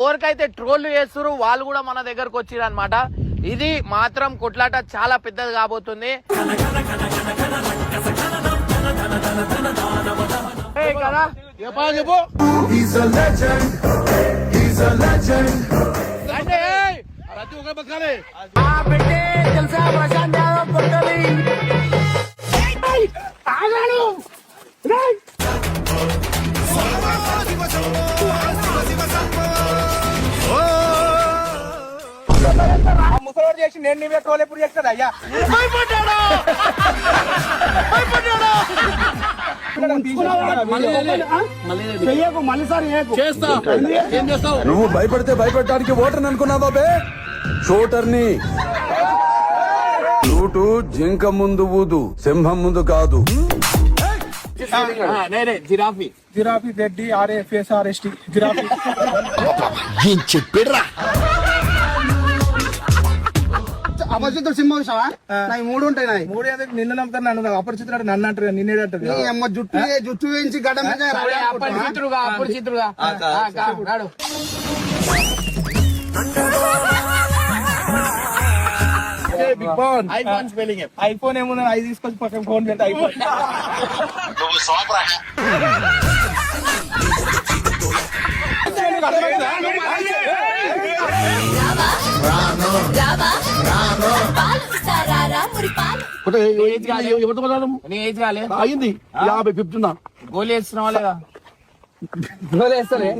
ఎవరికైతే ట్రోల్ చేస్తున్నారు వాళ్ళు కూడా మన దగ్గరకు వచ్చిరు అనమాట. ఇది మాత్రం కొట్లాట చాలా పెద్దది కాబోతుంది కదా. తెలుసా ప్రశాంత్ యాదవ్ కొట్టాలి ముసలోడు చేసి నేను నీ ట్రోల్ ఎప్పుడు చేస్తాడు అయ్యా. నువ్వు భయపడితే భయపడటానికి ఓటర్ అనుకున్నావా బే? షూటర్ని. షూటు జింక ముందు ఊదు, సింహం ముందు కాదు. Giraffe giraffe Reddy RFSRST giraffe చెప్పిడ్రా. అపరిచితుడు సినిమా చూసావా? నాకు 3 ఉంటాయి. నాయి 3 నిన్ను నమ్ముతాను, నన్ను అపరిచితుడు నన్ను అంటారు, నిన్నేడంటారు. అమ్మ జుట్టు వేయించి గడ్డ మీద అపరిచితుడుగా ఐఫోన్ ఏమున్నా 5 తీసుకొచ్చి పక్కన ఫోన్ పెడతా. ఐఫోన్ అయింది 50 గోళీ వేస్తున్నావా లేదా? గోలేస్తారే